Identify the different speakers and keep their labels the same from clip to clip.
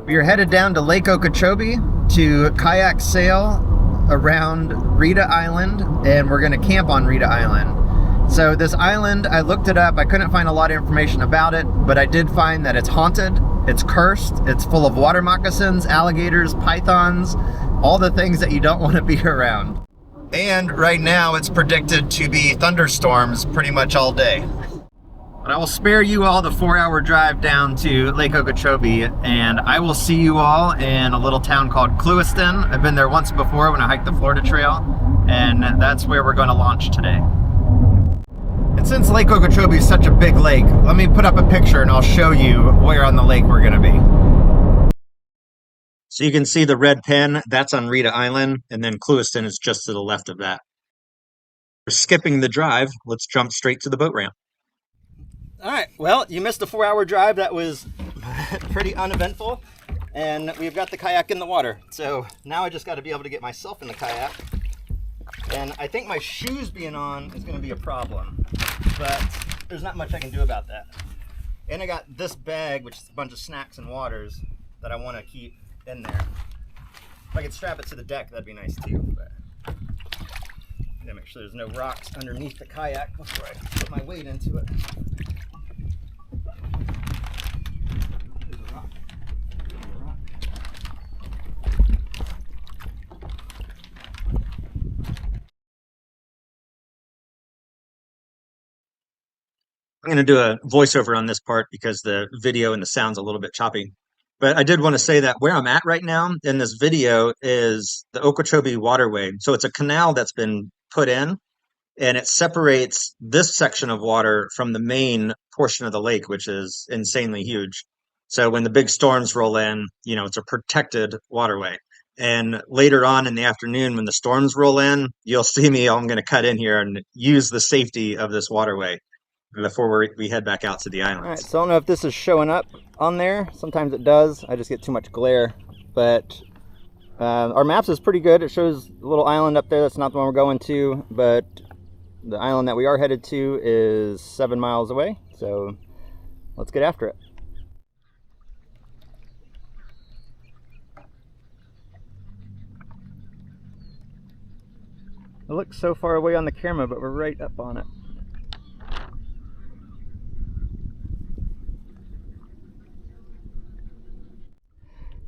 Speaker 1: We are headed down to Lake Okeechobee to kayak sail around Rita Island, and we're going to camp on Rita Island. So this island, I looked it up. I couldn't find a lot of information about it, but I did find that it's haunted, it's cursed, it's full of water moccasins, alligators, pythons, all the things that you don't want to be around. And right now it's predicted to be thunderstorms pretty much all day. But I will spare you all the 4-hour drive down to Lake Okeechobee, and I will see you all in a little town called Clewiston. I've been there once before when I hiked the Florida Trail, and that's where we're going to launch today. And since Lake Okeechobee is such a big lake, let me put up a picture and I'll show you where on the lake we're going to be. So you can see the red pen, that's on Rita Island, and then Clewiston is just to the left of that. We're skipping the drive. Let's jump straight to the boat ramp. All right, well, you missed a 4-hour drive. That was pretty uneventful, and we've got the kayak in the water. So now I just got to be able to get myself in the kayak, and I think my shoes being on is going to be a problem, but there's not much I can do about that. And I got this bag, which is a bunch of snacks and waters that I want to keep in there. If I could strap it to the deck, that'd be nice too, but I gotta make sure there's no rocks underneath the kayak before I put my weight into it. I'm going to do a voiceover on this part because the video and the sound's a little bit choppy. But I did want to say that where I'm at right now in this video is the Okeechobee Waterway. So it's a canal that's been put in, and it separates this section of water from the main portion of the lake, which is insanely huge. So when the big storms roll in, you know, it's a protected waterway. And later on in the afternoon, when the storms roll in, you'll see me, I'm going to cut in here and use the safety of this waterway before we head back out to the islands. All right, so I don't know if this is showing up on there. Sometimes it does. I just get too much glare. But our maps is pretty good. It shows a little island up there. That's not the one we're going to, but the island that we are headed to is 7 miles away. So let's get after it. It looks so far away on the camera, but we're right up on it.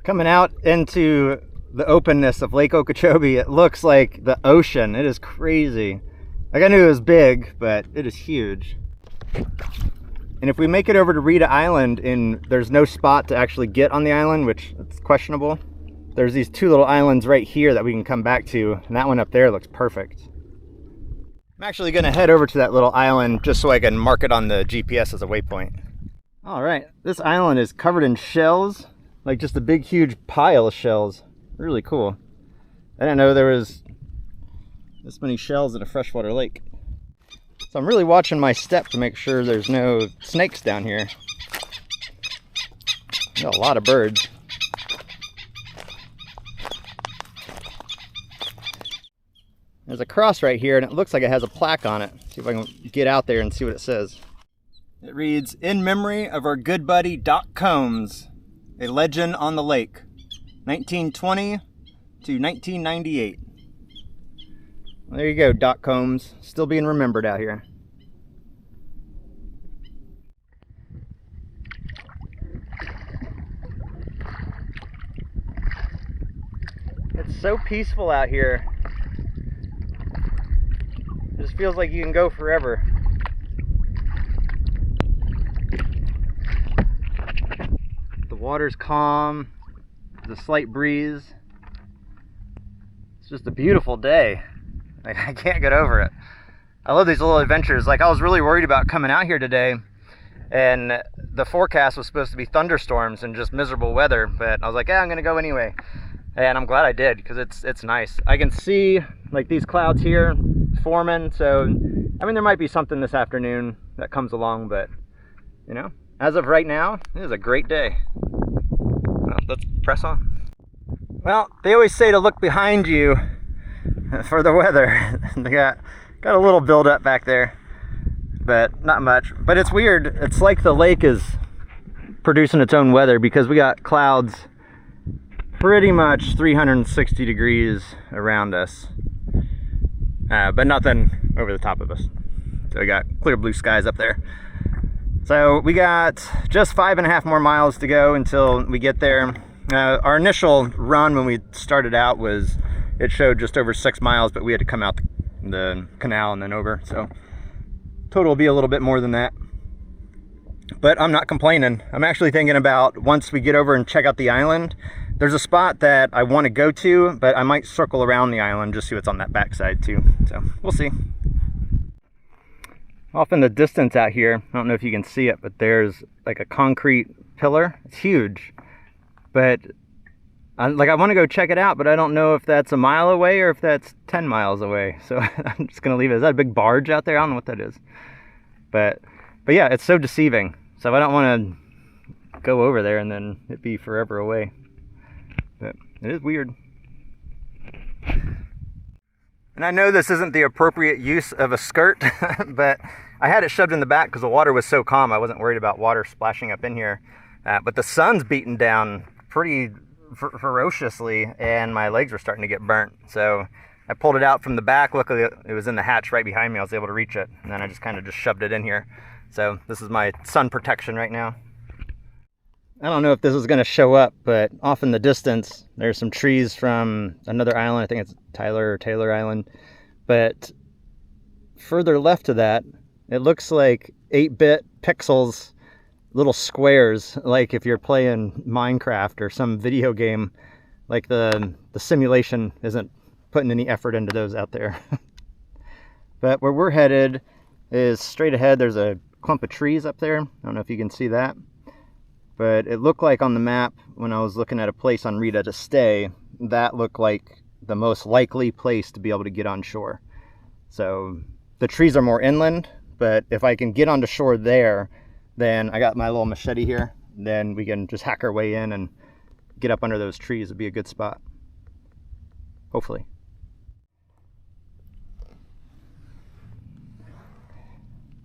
Speaker 1: Coming out into the openness of Lake Okeechobee, it looks like the ocean. It is crazy. Like, I knew it was big, but it is huge. And if we make it over to Rita Island and there's no spot to actually get on the island, which it's questionable, there's these 2 little islands right here that we can come back to, and that one up there looks perfect. I'm actually going to head over to that little island just so I can mark it on the GPS as a waypoint. All right, this island is covered in shells. Like just a big, huge pile of shells. Really cool. I didn't know there was this many shells in a freshwater lake. So I'm really watching my step to make sure there's no snakes down here. Got a lot of birds. There's a cross right here, and it looks like it has a plaque on it. See if I can get out there and see what it says. It reads, "In memory of our good buddy Doc Combs, a legend on the lake, 1920 to 1998. Well, there you go, Doc Combs, still being remembered out here. It's so peaceful out here. It just feels like you can go forever. The water's calm, there's a slight breeze. It's just a beautiful day. Like, I can't get over it. I love these little adventures. Like, I was really worried about coming out here today, and the forecast was supposed to be thunderstorms and just miserable weather, but I was like, yeah, I'm gonna go anyway. And I'm glad I did, because it's nice. I can see like these clouds here forming, so I mean there might be something this afternoon that comes along, but you know, as of right now, it is a great day. Well, let's press on. Well, they always say to look behind you for the weather. They got a little buildup back there, but not much. But it's weird. It's like the lake is producing its own weather, because we got clouds
Speaker 2: pretty much 360 degrees around us, but nothing over the top of us. So we got clear blue skies up there. So we got just 5.5 more miles to go until we get there. Our initial run when we started out it showed just over 6 miles, but we had to come out the canal and then over. So total will be a little bit more than that. But I'm not complaining. I'm actually thinking about, once we get over and check out the island, there's a spot that I want to go to, but I might circle around the island, just see what's on that backside too. So we'll see. Off in the distance out here, I don't know if you can see it, but there's like a concrete pillar. It's huge, but I want to go check it out, but I don't know if that's a mile away or if that's 10 miles away. So I'm just gonna leave it. Is that a big barge out there? I don't know what that is, but yeah, it's so deceiving. So I don't want to go over there and then it be forever away. But it is weird. And I know this isn't the appropriate use of a skirt, but I had it shoved in the back because the water was so calm. I wasn't worried about water splashing up in here. But the sun's beating down pretty ferociously, and my legs were starting to get burnt. So I pulled it out from the back. Luckily, it was in the hatch right behind me. I was able to reach it, and then I just kind of just shoved it in here. So this is my sun protection right now. I don't know if this is going to show up, but off in the distance, there's some trees from another island. I think it's Tyler or Taylor Island. But further left of that, it looks like 8-bit pixels, little squares, like if you're playing Minecraft or some video game, like the simulation isn't putting any effort into those out there. But where we're headed is straight ahead. There's a clump of trees up there. I don't know if you can see that. But it looked like on the map, when I was looking at a place on Rita to stay, that looked like the most likely place to be able to get on shore. So the trees are more inland, but if I can get onto shore there, then I got my little machete here. Then we can just hack our way in and get up under those trees. It'd be a good spot. Hopefully.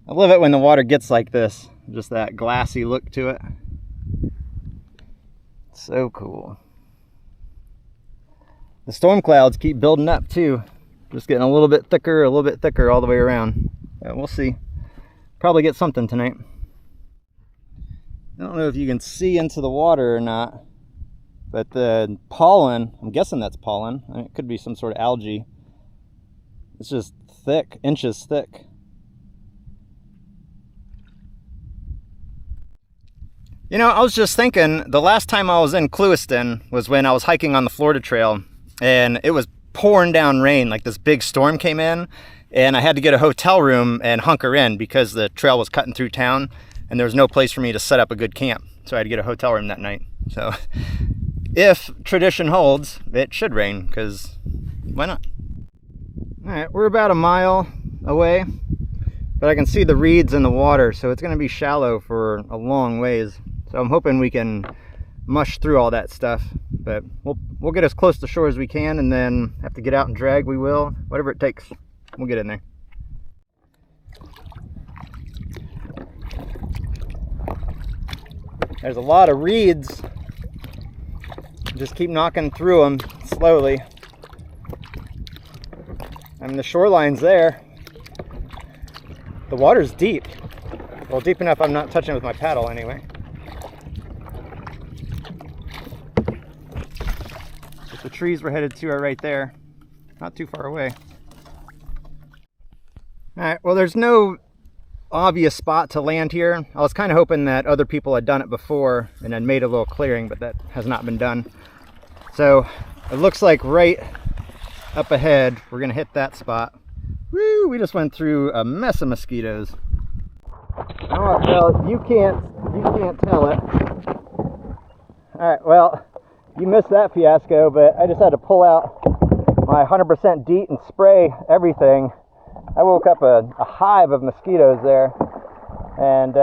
Speaker 2: I love it when the water gets like this, just that glassy look to it. So cool. The storm clouds keep building up too. Just getting a little bit thicker all the way around. We'll see. Probably get something tonight. I don't know if you can see into the water or not, but the pollen, I'm guessing that's pollen. I mean, it could be some sort of algae. It's just thick, inches thick. You know, I was just thinking, the last time I was in Clewiston was when I was hiking on the Florida Trail, and it was pouring down rain. Like this big storm came in, and I had to get a hotel room and hunker in because the trail was cutting through town, and there was no place for me to set up a good camp. So I had to get a hotel room that night. So if tradition holds, it should rain, because why not? All right, we're about a mile away, but I can see the reeds in the water, so it's going to be shallow for a long ways. So I'm hoping we can mush through all that stuff, but we'll get as close to shore as we can, and then have to get out and drag, we will. Whatever it takes, we'll get in there. There's a lot of reeds. Just keep knocking through them slowly. I mean, the shoreline's there. The water's deep. Well, deep enough I'm not touching it with my paddle anyway. But the trees we're headed to are right there. Not too far away. Alright, well, there's no obvious spot to land here. I was kind of hoping that other people had done it before and had made a little clearing, but that has not been done. So it looks like right up ahead we're gonna hit that spot. Woo! We just went through a mess of mosquitoes. Oh well, you can't tell it. Alright, well, you missed that fiasco, but I just had to pull out my 100% DEET and spray everything. I woke up a hive of mosquitoes there, and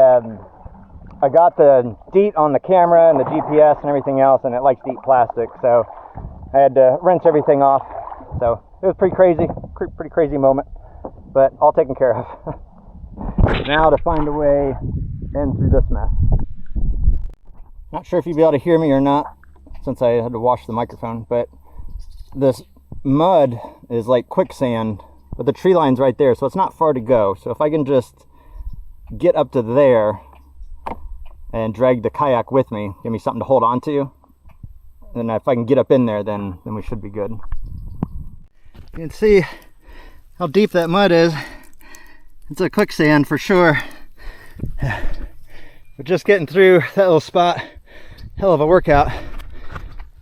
Speaker 2: I got the DEET on the camera and the GPS and everything else, and it likes to eat plastic, so I had to rinse everything off. So it was pretty crazy moment, but all taken care of. Now to find a way in through this mess. Not sure if you'll be able to hear me or not. since I had to wash the microphone, but this mud is like quicksand, but the tree line's right there, so it's not far to go. So if I can just get up to there and drag the kayak with me, give me something to hold on to, and if I can get up in there, then we should be good. You can see how deep that mud is. It's a quicksand for sure. But just getting through that little spot, hell of a workout.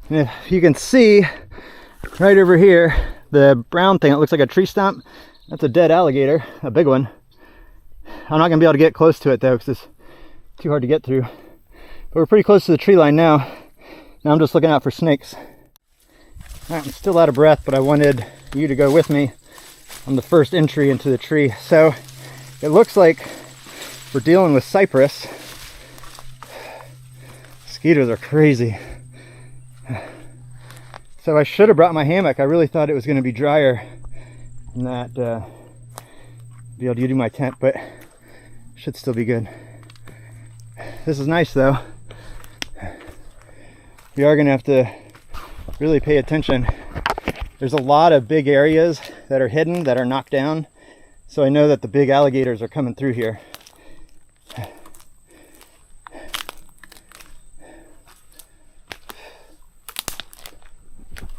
Speaker 2: And if you can see right over here, the brown thing, it looks like a tree stump. That's a dead alligator, a big one. I'm not gonna be able to get close to it though, because it's too hard to get through. But we're pretty close to the tree line now. Now I'm just looking out for snakes. All right, I'm still out of breath, but I wanted you to go with me on the first entry into the tree. So it looks like we're dealing with cypress. Mosquitoes are crazy. So I should have brought my hammock. I really thought it was going to be drier and that be able to do my tent, but should still be good. This is nice though. We are going to have to really pay attention. There's a lot of big areas that are hidden, that are knocked down. So I know that the big alligators are coming through here.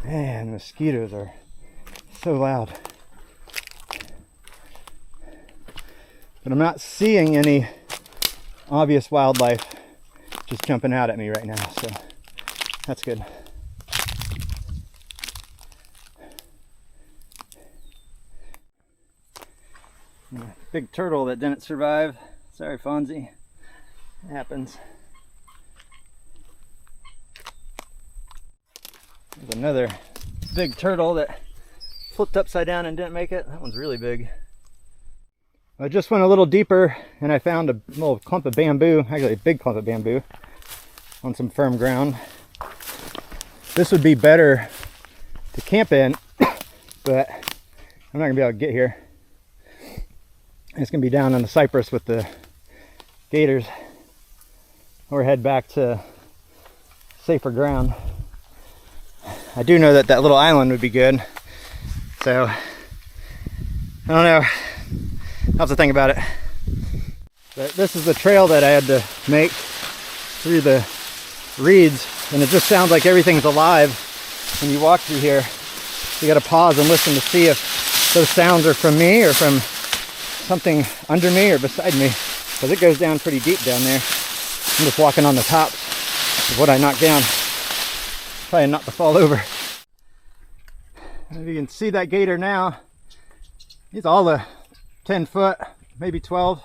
Speaker 2: Man, mosquitoes are so loud. But I'm not seeing any obvious wildlife just jumping out at me right now, so that's good. Big turtle that didn't survive. Sorry, Fonzie. It happens. There's another big turtle that flipped upside down and didn't make it. That one's really big. I just went a little deeper and I found a little clump of bamboo, actually a big clump of bamboo, on some firm ground. This would be better to camp in, but I'm not gonna be able to get here. It's gonna be down on the cypress with the gators, or head back to safer ground. I do know that that little island would be good, so I don't know. I'll have to think about it. But this is the trail that I had to make through the reeds, and it just sounds like everything's alive when you walk through here. You gotta pause and listen to see if those sounds are from me or from something under me or beside me, because it goes down pretty deep down there. I'm just walking on the tops of what I knocked down, trying not to fall over. And if you can see that gator now, he's all a 10 foot, maybe 12,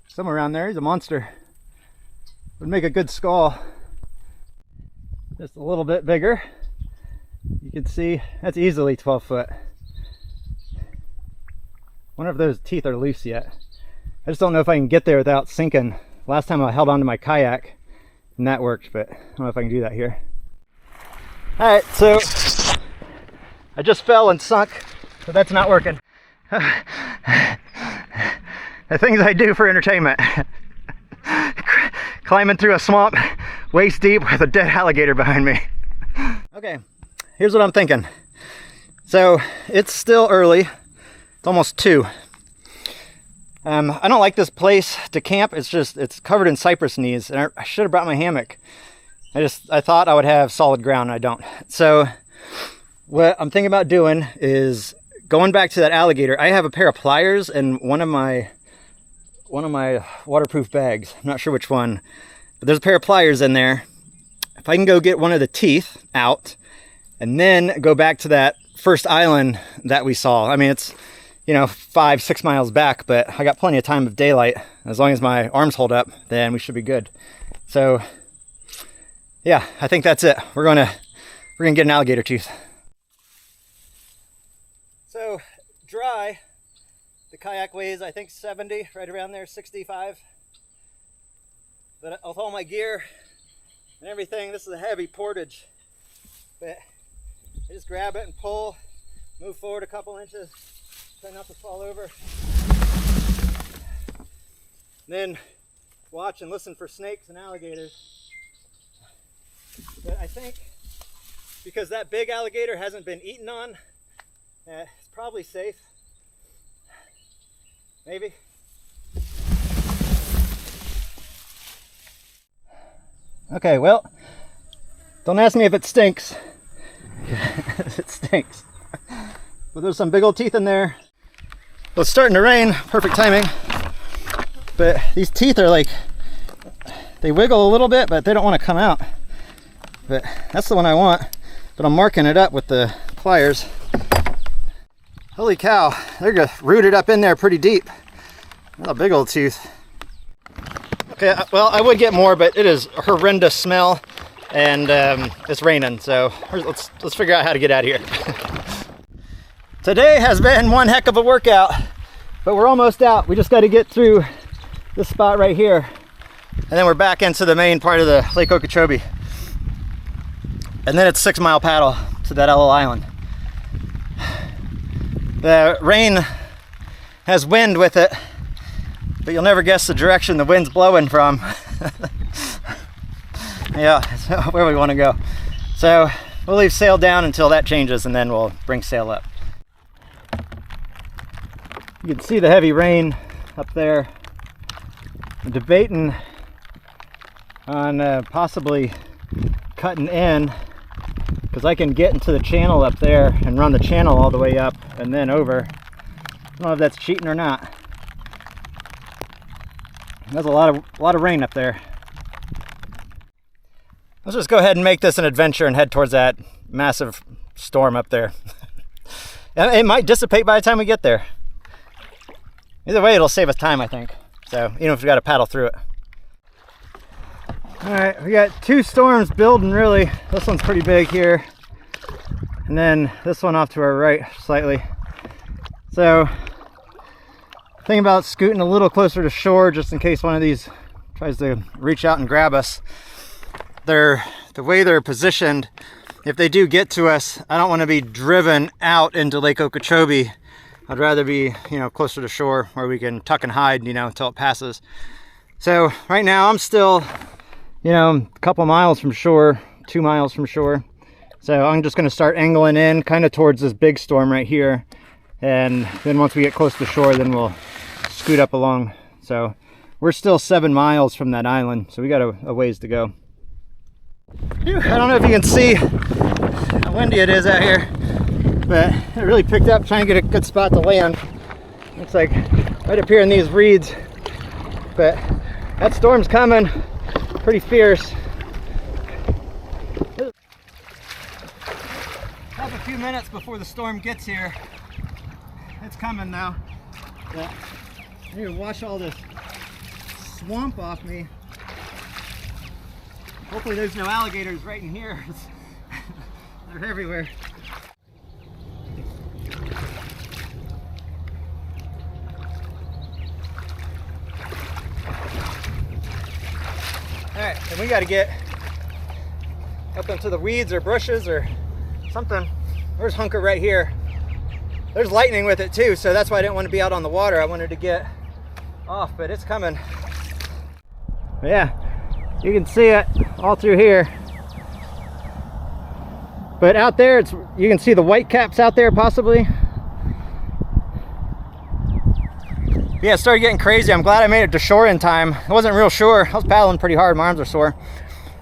Speaker 2: somewhere around there. He's a monster. Would make a good skull. Just a little bit bigger. You can see that's easily 12 foot. Wonder if those teeth are loose yet. I just don't know if I can get there without sinking. Last time I held onto my kayak and that worked, but I don't know if I can do that here. All right, so I just fell and sunk, so that's not working. The things I do for entertainment. Climbing through a swamp waist deep with a dead alligator behind me. Okay, here's what I'm thinking. So it's still early. It's almost 2. I don't like this place to camp. It's covered in cypress knees, and I should have brought my hammock. I thought I would have solid ground, and I don't. So what I'm thinking about doing is going back to that alligator. I have a pair of pliers in one of my waterproof bags. I'm not sure which one, but there's a pair of pliers in there. If I can go get one of the teeth out and then go back to that first island that we saw. I mean, it's, 5-6 miles back, but I got plenty of time of daylight. As long as my arms hold up, then we should be good. So yeah, I think that's it. We're gonna get an alligator tooth. So dry, the kayak weighs, I think 70, right around there, 65. But with all my gear and everything, this is a heavy portage. But I just grab it and pull, move forward a couple inches, try not to fall over. Then watch and listen for snakes and alligators. But I think because that big alligator hasn't been eaten on. It's probably safe. Maybe. Okay, well, don't ask me if it stinks. It stinks. But there's some big old teeth in there. Well, it's starting to rain, perfect timing. But these teeth are like, they wiggle a little bit, but they don't want to come out. But that's the one I want. But I'm marking it up with the pliers. Holy cow, they're just rooted up in there pretty deep. What a big old tooth. Okay, well, I would get more, but it is a horrendous smell, and it's raining, so let's figure out how to get out of here. Today has been one heck of a workout, but we're almost out. We just got to get through this spot right here, and then we're back into the main part of the Lake Okeechobee. And then it's 6 mile paddle to that little island. The rain has wind with it, but you'll never guess the direction the wind's blowing from. Yeah, so where we want to go. So we'll leave sail down until that changes, and then we'll bring sail up. You can see the heavy rain up there. I'm debating on possibly cutting in, because I can get into the channel up there and run the channel all the way up and then over. I don't know if that's cheating or not. There's a lot of rain up there. Let's just go ahead and make this an adventure and head towards that massive storm up there. It might dissipate by the time we get there. Either way, it'll save us time, I think. So even if we got to paddle through it. All right, we got 2 storms building really. This one's pretty big here. And then this one off to our right slightly. So thinking about scooting a little closer to shore just in case one of these tries to reach out and grab us. The way they're positioned, if they do get to us, I don't want to be driven out into Lake Okeechobee. I'd rather be, closer to shore where we can tuck and hide, until it passes. So right now I'm still, a couple miles from shore, 2 miles from shore. So I'm just going to start angling in kind of towards this big storm right here. And then once we get close to shore, then we'll scoot up along. So we're still 7 miles from that island. So we got a ways to go. Whew, I don't know if you can see how windy it is out here, but it really picked up trying to get a good spot to land. Looks like right up here in these reeds. But that storm's coming pretty fierce. Have a few minutes before the storm gets here. It's coming now. But I need to wash all this swamp off me. Hopefully there's no alligators right in here. They're everywhere. Alright, and we got to get up into the weeds or bushes or something. There's Hunker right here. There's lightning with it too, so that's why I didn't want to be out on the water. I wanted to get off, but it's coming. But yeah, you can see it all through here. But out there, you can see the white caps out there possibly. Yeah, it started getting crazy. I'm glad I made it to shore in time. I wasn't real sure. I was paddling pretty hard. My arms are sore.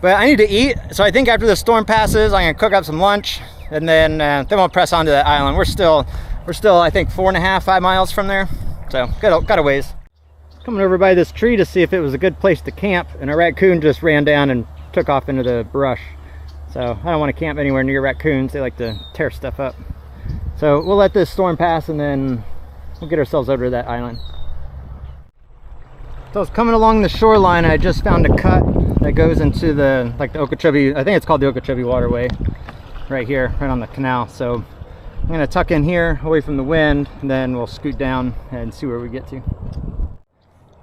Speaker 2: But I need to eat. So I think after the storm passes, I'm going to cook up some lunch. And then we'll press on to that island. We're still, I think, 4.5, 5 miles from there. So got a ways. Coming over by this tree to see if it was a good place to camp. And a raccoon just ran down and took off into the brush. So I don't want to camp anywhere near raccoons. They like to tear stuff up. So we'll let this storm pass and then we'll get ourselves over to that island. So I was coming along the shoreline. I just found a cut that goes into the Okeechobee, I think it's called the Okeechobee Waterway, right here, right on the canal. So I'm gonna tuck in here away from the wind, and then we'll scoot down and see where we get to.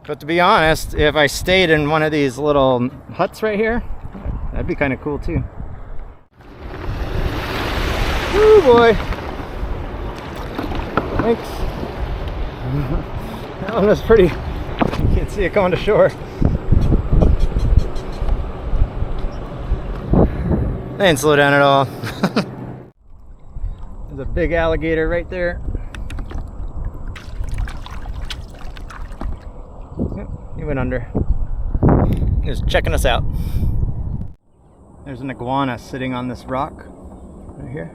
Speaker 2: But to be honest, if I stayed in one of these little huts right here, that'd be kind of cool too. Woo boy! Thanks. That one was pretty. You can see it going to shore. They didn't slow down at all. There's a big alligator right there. Yep, he went under. He was checking us out. There's an iguana sitting on this rock right here.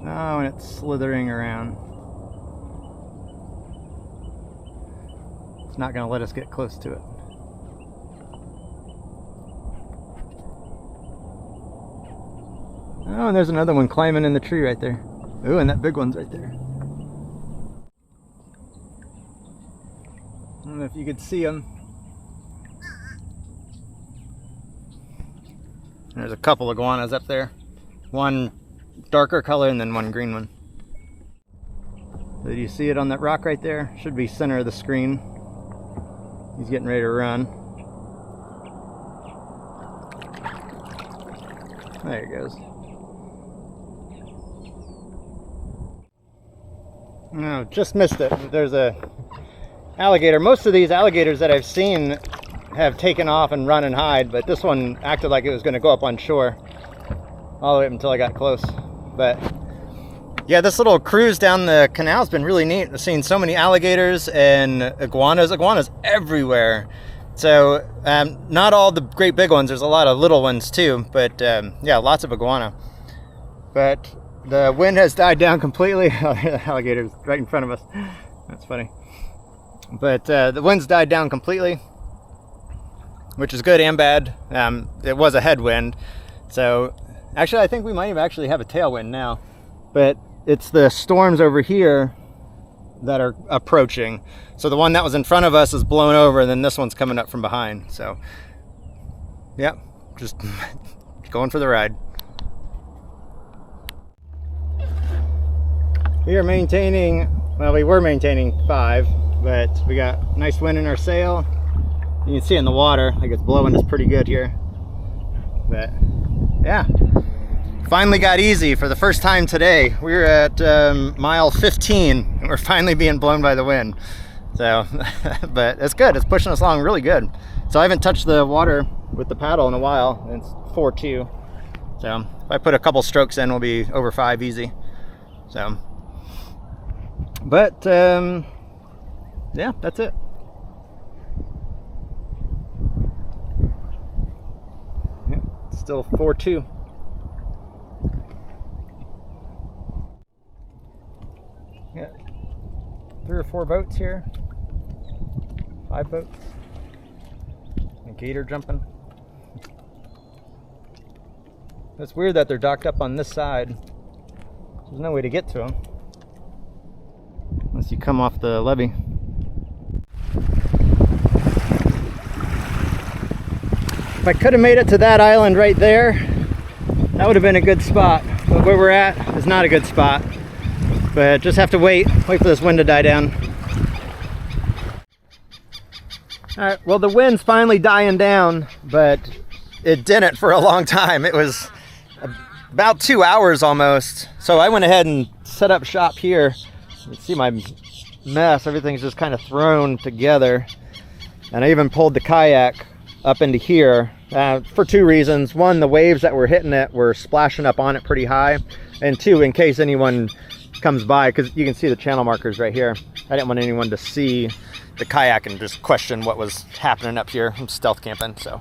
Speaker 2: Oh, and it's slithering around. It's not going to let us get close to it. Oh, and there's another one climbing in the tree right there. Oh, and that big one's right there. I don't know if you could see them. There's a couple iguanas up there. One darker color and then one green one. So do you see it on that rock right there? Should be center of the screen. He's getting ready to run. There he goes. No, just missed it. There's a alligator. Most of these alligators that I've seen have taken off and run and hide, but this one acted like it was going to go up on shore all the way up until I got close. But yeah, this little cruise down the canal's been really neat. I've seen so many alligators and iguanas everywhere. So not all the great big ones, there's a lot of little ones too, but yeah, lots of iguana. But the wind has died down completely. Oh, the alligator's right in front of us. That's funny. But the wind's died down completely, which is good and bad. It was a headwind, so actually I think we might even actually have a tailwind now, but it's the storms over here that are approaching. So the one that was in front of us is blown over, and then this one's coming up from behind. So yeah, just going for the ride. We are maintaining, well, we were maintaining 5, but we got nice wind in our sail. You can see it in the water, like it's blowing us pretty good here. But yeah, finally got easy for the first time today. We're at mile 15 and we're finally being blown by the wind. So, but it's good, it's pushing us along really good. So I haven't touched the water with the paddle in a while, and it's 4-2. So if I put a couple strokes in, we'll be over 5 easy. So, but yeah, that's it. Yeah, still 4-2. Yeah, 3 or 4 boats here. 5 boats. A gator jumping. It's weird that they're docked up on this side. There's no way to get to them unless you come off the levee. If I could have made it to that island right there, that would have been a good spot. But where we're at is not a good spot. But just have to wait for this wind to die down. Alright, well the wind's finally dying down, but it didn't for a long time. It was about 2 hours almost. So I went ahead and set up shop here. You see my mess, everything's just kind of thrown together. And I even pulled the kayak up into here for 2 reasons. One, the waves that were hitting it were splashing up on it pretty high. And 2, in case anyone comes by, because you can see the channel markers right here. I didn't want anyone to see the kayak and just question what was happening up here. I'm stealth camping, so.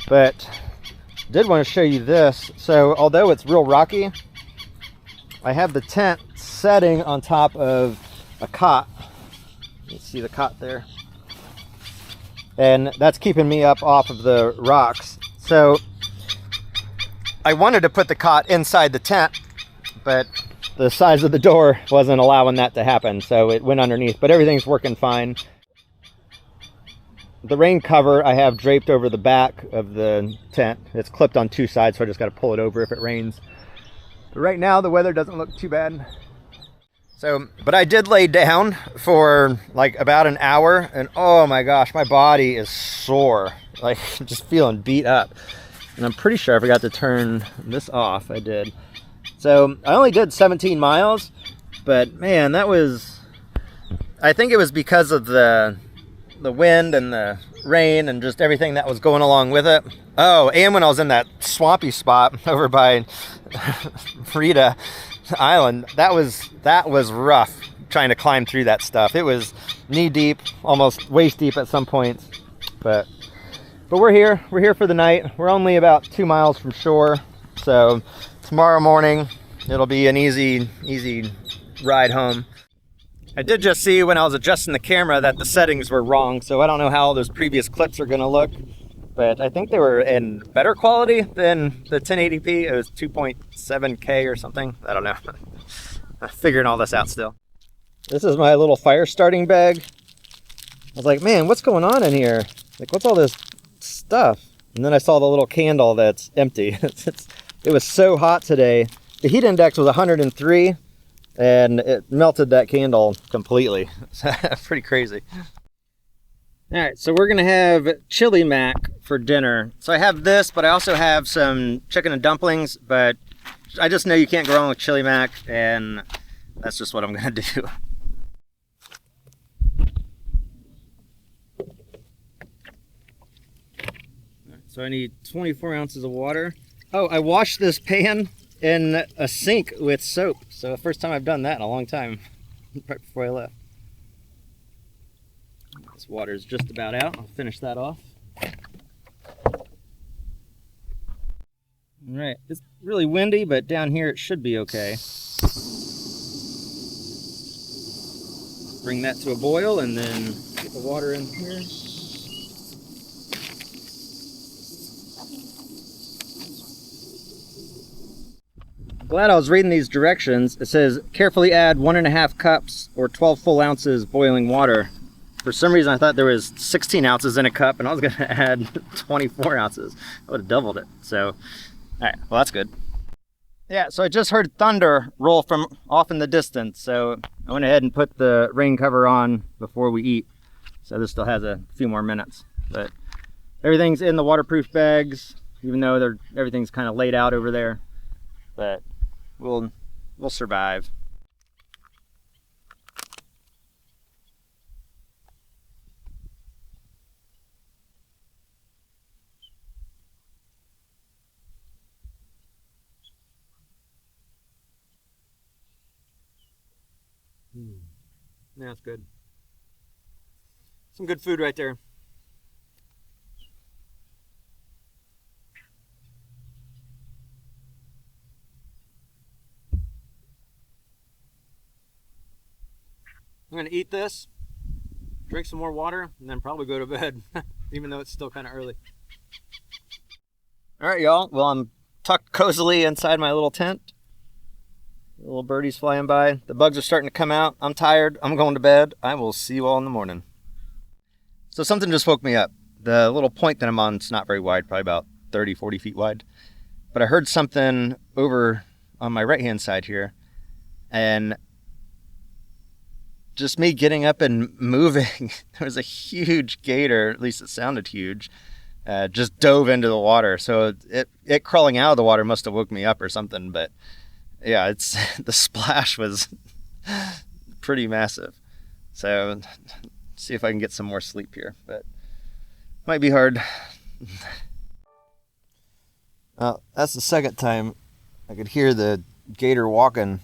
Speaker 2: But did want to show you this. So although it's real rocky, I have the tent setting on top of a cot. You see the cot there, and that's keeping me up off of the rocks. So I wanted to put the cot inside the tent, but the size of the door wasn't allowing that to happen, so it went underneath, but everything's working fine. The rain cover I have draped over the back of the tent. It's clipped on 2 sides, so I just got to pull it over if it rains. But right now the weather doesn't look too bad. So, but I did lay down for like about an hour, and oh my gosh, my body is sore, like just feeling beat up. And I'm pretty sure I forgot to turn this off. I did. So I only did 17 miles, but man, that was, I think it was because of the
Speaker 1: the wind and the rain and just everything that was going along with it. Oh, and when I was in that swampy spot over by Rita Island, that was rough trying to climb through that stuff. It was knee deep, almost waist deep at some points. But we're here. We're here for the night. We're only about 2 miles from shore. So tomorrow morning, it'll be an easy ride home. I did just see when I was adjusting the camera that the settings were wrong, so I don't know how those previous clips are gonna look, but I think they were in better quality than the 1080p. It was 2.7K or something. I don't know. I'm figuring all this out still. This is my little fire starting bag. I was like, man, what's going on in here? Like, what's all this stuff? And then I saw the little candle that's empty. It was so hot today. The heat index was 103. And it melted that candle completely. Pretty crazy. All right, so we're gonna have chili mac for dinner. So I have this, but I also have some chicken and dumplings, but I just know you can't go wrong with chili mac, and that's just what I'm gonna do. So I need 24 ounces of water. Oh, I washed this pan in a sink with soap. So first time I've done that in a long time, right before I left. This water's just about out. I'll finish that off. All right, it's really windy, but down here it should be okay. Bring that to a boil and then get the water in here. Glad I was reading these directions. It says carefully add 1.5 cups or 12 full ounces boiling water. For some reason I thought there was 16 ounces in a cup and I was gonna add 24 ounces. I would have doubled it. So, all right, well that's good. Yeah, so I just heard thunder roll from off in the distance. So I went ahead and put the rain cover on before we eat. So this still has a few more minutes. But everything's in the waterproof bags, even though everything's kind of laid out over there. But we'll survive. Yeah, that's good. Some good food right there. I'm gonna eat this, drink some more water, and then probably go to bed, even though it's still kind of early. All right, y'all. Well, I'm tucked cozily inside my little tent. Little birdies flying by. The bugs are starting to come out. I'm tired. I'm going to bed. I will see you all in the morning. So something just woke me up. The little point that I'm on is not very wide, probably about 30, 40 feet wide. But I heard something over on my right-hand side here, and just me getting up and moving, there was a huge gator, at least it sounded huge, just dove into the water. So it crawling out of the water must have woke me up or something. But yeah, the splash was pretty massive. So see if I can get some more sleep here, but might be hard. That's the second time I could hear the gator walking.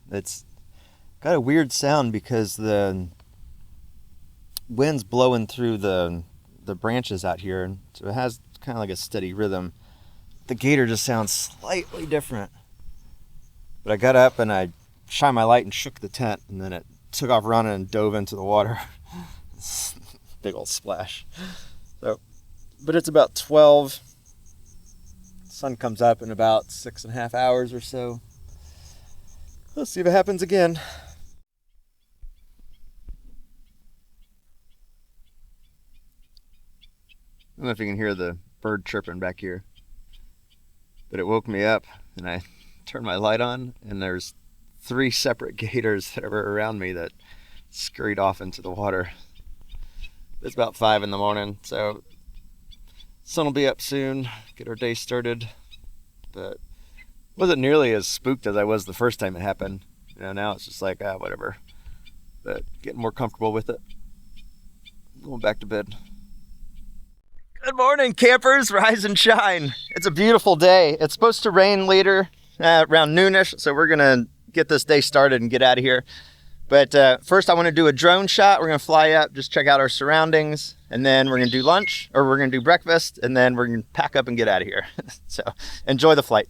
Speaker 1: It's got a weird sound because the wind's blowing through the branches out here, so it has kind of like a steady rhythm. The gator just sounds slightly different. But I got up and I shined my light and shook the tent, and then it took off running and dove into the water. Big old splash. So, but it's about 12. Sun comes up in about 6.5 hours or so. Let's see if it happens again. I don't know if you can hear the bird chirping back here, but it woke me up, and I turned my light on, and there's 3 separate gators that were around me that scurried off into the water. It's about 5 in the morning, so sun will be up soon, get our day started. But wasn't nearly as spooked as I was the first time it happened. You know, now it's just like, whatever. But getting more comfortable with it. Going back to bed. Good morning, campers. Rise and shine. It's a beautiful day. It's supposed to rain later, around noonish, so we're gonna get this day started and get out of here. But first I want to do a drone shot. We're gonna fly up, just check out our surroundings, and then we're gonna do lunch, or we're gonna do breakfast, and then we're gonna pack up and get out of here. So enjoy the flight.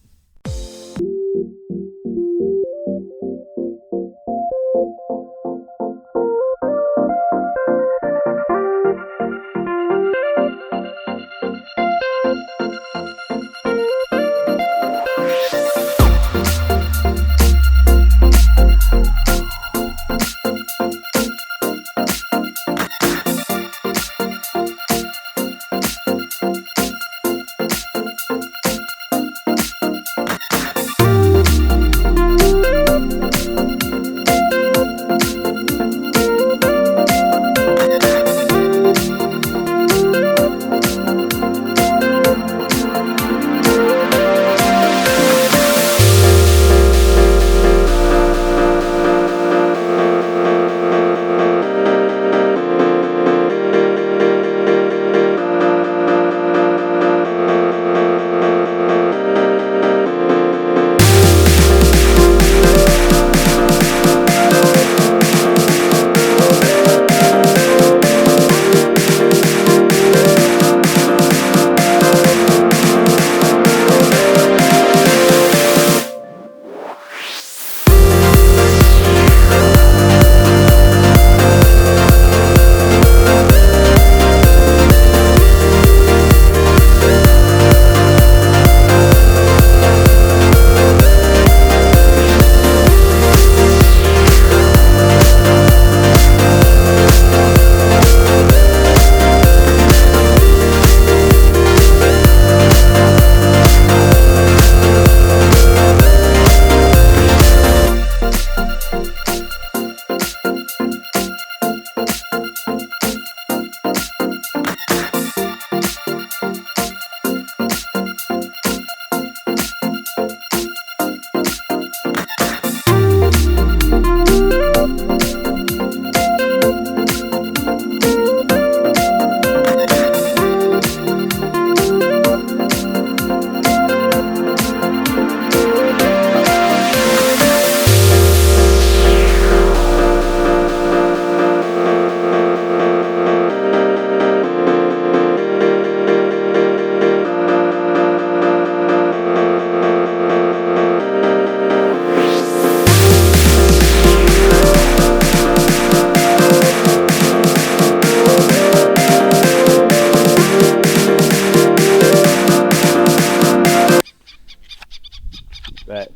Speaker 1: But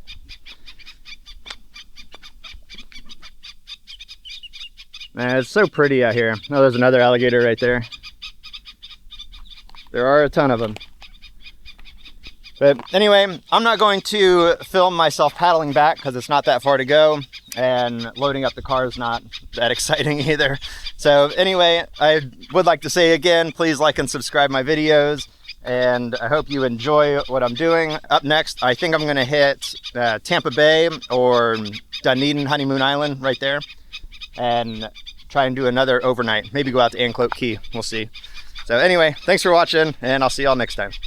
Speaker 1: man, it's so pretty out here. Oh, there's another alligator right there. There are a ton of them. But anyway, I'm not going to film myself paddling back because it's not that far to go, and loading up the car is not that exciting either. So anyway, I would like to say again, please like and subscribe my videos, and I hope you enjoy what I'm doing. Up next, I think I'm going to hit Tampa Bay or Dunedin, Honeymoon Island right there, and try and do another overnight. Maybe go out to Anclote Key. We'll see. So anyway, thanks for watching, and I'll see y'all next time.